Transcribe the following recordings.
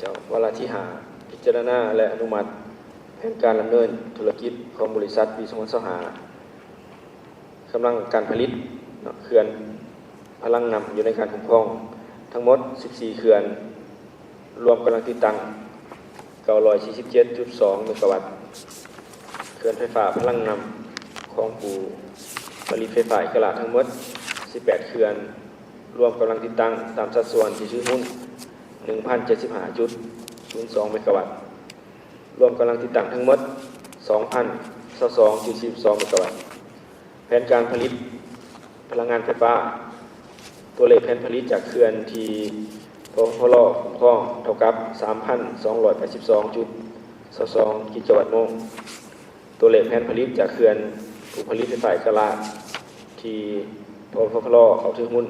เจ้าวาระที่5พิจารณาและอนุมัติแผนการดำเนินธุรกิจของบริษัทปี2025กำลังการผลิตเขื่อนพลังน้ำอยู่ในการคุ้มครองทั้งหมด14เขื่อนรวมกำลังติดตั้ง947.2 เมกะวัตต์เขื่อนไฟฟ้าพลังน้ำของผู้ผลิตไฟฟ้าอิสระทั้งหมด18เขื่อนรวมกำลังติดตั้งตามสัดส่วนที่ถือหุ้น 1,075.02 เมกะวัตต์รวมกำลังติดตั้งทั้งหมด 2,022.42 เมกะวัตต์แผนการผลิตพลังงานไฟฟ้าตัวเลขแผนผลิตจากเขื่อนที่พลคุ้มครองเท่ากับ 3,282.22 กิกะวัตต์โมงตัวเลขแผนผลิตจากเขื่อนผู้ผลิตไฟฟ้าอิสระที่พลเอาถือหุ้น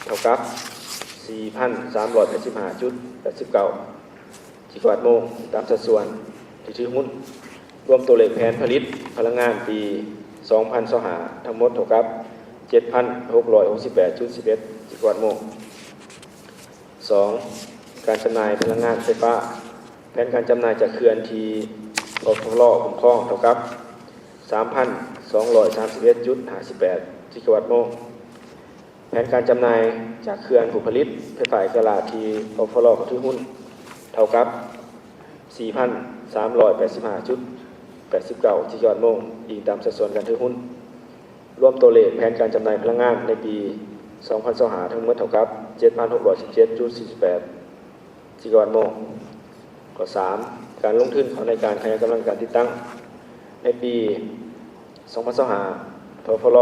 เท่ากับ 4,385.89 กิกะวัตต์โมงตามสัดส่วนที่ถือหุ้นรวมตัวเลขแผนผลิตพลังงานปี2025ทั้งหมดเท่ากับ 7,668.11 กิกะวัตต์โมง 2. การจำหน่ายพลังงานไฟฟ้าแผนการจำหน่ายจากเขื่อนที่พลคุ้มครองเท่ากับ 3,231.58 กิกะวัตต์โมงแผนการจำหน่ายจากเขื่อนผู้ผลิตไฟฟ้าอิสระที่พลเขาถือหุ้นเท่ากับ 4,385.89 กิกะวัตต์โมงอีกตามสัดส่วนการถือหุ้นรวมตัวเลขแผนการจำหน่ายพลังงานในปี2025ทั้งหมดเท่ากับ 7,617.48 กิกะวัตต์โมงข้อ 3. การลงทุนของในการขยายกำลังการติดตั้งในปี2025พล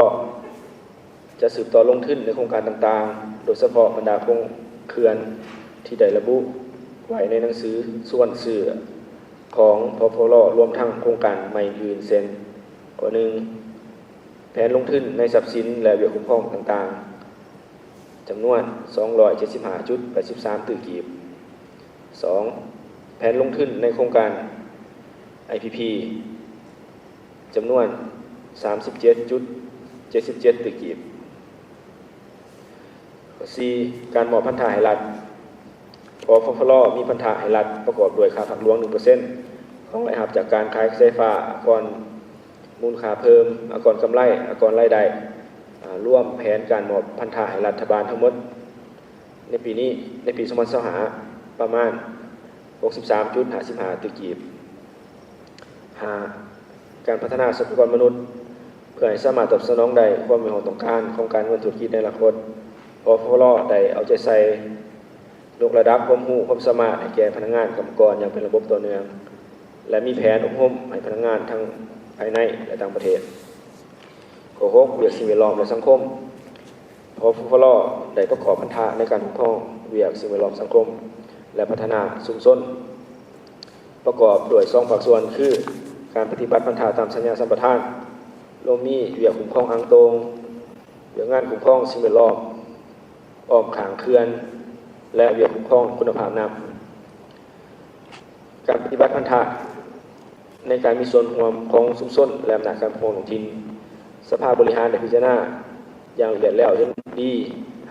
จะสืบต่อลงทุนในโครงการต่างๆโดยเฉพาะบรรดาโครงเขื่อนที่ได้ระบุไว้ในหนังสือส่วนสื่อของพลรวมทั้งโครงการใหม่อื่นเช่นข้อ 1. แผนลงทุนในทรัพย์สินและเบี้ยคุ้มครองต่างๆจำนวน 275.83 ตื้อกีบ 2. แผนลงทุนในโครงการ IPP จำนวน 37.77 ตื้อกีบ 4. การมอบพันธะให้รัฐพลมีพันธะให้รัฐประกอบด้วยค่าผักหลวง 1% ของรายรับจากการขายไฟฟ้าก่อนมูลค่าเพิ่มก่อนกำไรก่อนรายได้ร่วมแผนการมอบพันธะให้รัฐบาลทั้งหมดในปี2025ประมาณ 63.55 ตื้อกีบ 5. การพัฒนาทรัพยากรมนุษย์เพื่อให้สามารถตอบสนองได้ความมีความต้องการของการเงินธุรกิจในอนาคตพลได้เอาใจใส่ยกระดับความรู้ความสามารถให้แก่พนักงานกรรมกรอย่างเป็นระบบต่อเนื่องและมีแผนอบรมให้พนักงานทั้งภายในและต่างประเทศข้อ 6. เวียกสิ่งแวดล้อมและสังคมพลได้ประกอบพันธะในการคุ้มครองเวียกสิ่งแวดล้อมสังคมและพัฒนาชุมชนประกอบด้วย2ภาคส่วนคือการปฏิบัติพันธะตามสัญญาสัมปทานรวมมีเวียกคุ้มครองอ่างตงเวียกงานคุ้มครองสิ่งแวดล้อมอ้อมขางเขื่อนและเวียกคุ้มครองคุณภาพน้ำการปฏิบัติพันธะในการมีส่วนร่วมของชุมชนและอำนาจการปกครองท้องถิ่นสภาบริหารได้พิจารณาอย่างละเอียดแล้วเห็นดี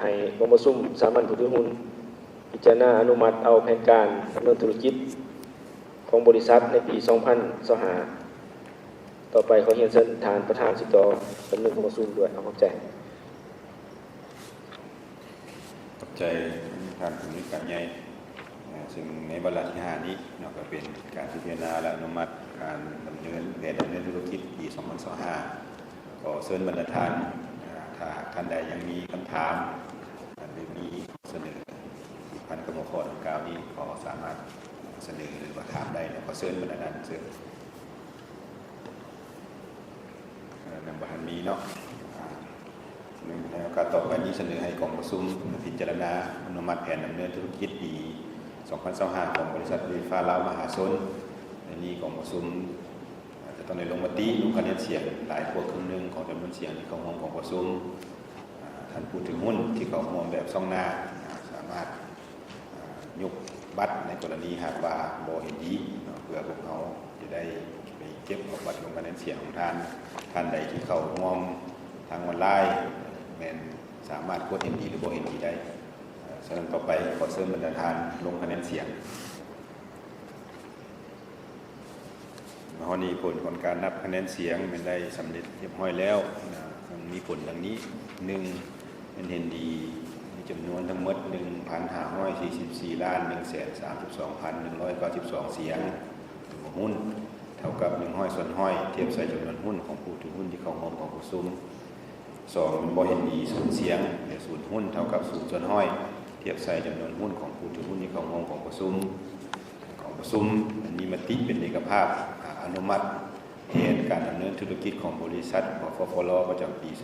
ให้กองประชุมสามัญผู้ถือหุ้นพิจารณาอนุมัติเอาแผนการดำเนินธุรกิจของบริษัทในปี2025ต่อไปขอเรียนเชิญทานประธานสิต่อดำเนินกองประชุมด้วยขอบใจท่านผู้มีการใหญ่ซึ่งในวาระที่5นี้ก็เป็นการพิจารณาและอนุมัติการดำเนินธุรกิจปี2025ก็เชิญบรรดาท่านถ้าท่านใดยังมีคำถามหรือมีเสนอพันกรรมข้อดังกล่าวนี้ก็สามารถเสนอหรือว่าถามได้แล้วก็เชิญบรรดาท่านเชิญนำบัตรมีเนาะในโอกาสต่อไปนี้เสนอให้กองประชุมพิจารณาอนุมัติแผนดำเนินธุรกิจปี2025ของบริษัทไฟฟ้าลาวมหาชนในนี้กองประชุมจะต้องในลงมติลงคะแนนเสียงหลายกว่าครึ่งหนึ่งของจำนวนเสียงที่เข้าร่วมกองประชุมท่านผู้ถือหุ้นที่เข้าร่วมแบบซ่องหน้าสามารถยกบัตรในกรณีหากว่าบ่เห็นดีเพื่อพวกเขาจะได้ไปเก็บเอาบัตรลงคะแนนเสียงของท่านใดที่เข้าร่วมทางออนไลน์แม้นสามารถกดเห็นดีหรือบ่เห็นดีได้ ฉะนั้นต่อไปขอเชิญบรรดาทานลงคะแนนเสียงวันนี้ผลของการนับคะแนนเสียงเป็นได้สำเร็จเรียบร้อยแล้วมันมีผลดังนี้1เป็นเห็นดีมีจำนวนทั้งหมด 1,544,132,192 เสียงหุ้นเท่ากับ100 ส่วนห้อยเทียบใส่จำนวนหุ้นของผู้ถือหุ้นที่เข้าร่วมของประชุม2เป็นบ่เห็นดี0 เสียงหรือ0 หุ้นเท่ากับ0 ส่วนห้อยเทียบใส่จำนวนหุ้นของผู้ถือหุ้นที่เข้าร่วมของประชุมอันนี้มติเป็นเอกภาพอนุมัติแผนการดำเนินธุรกิจของบริษัทบฟฟลประจำปี 2025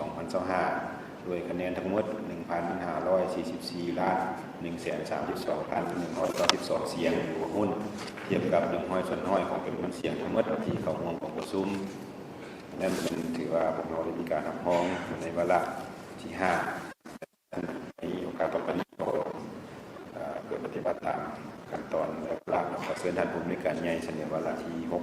ด้วยคะแนนทั้งหมด 1,544,132,192 เสียงหรือหุ้นเทียบกับ100 ส่วนห้อยของจำนวนเสียงทั้งหมดที่เข้าร่วมของประชุมนั่นถือว่าพวกเราได้มีการรับรองในวาระที่5ในโอกาสต่อไปนี้ก็เกิดปฏิบัติตามขั้นตอนและหลักขอเชิญท่านผู้อำนวยการใหญ่เสนอวาระที่6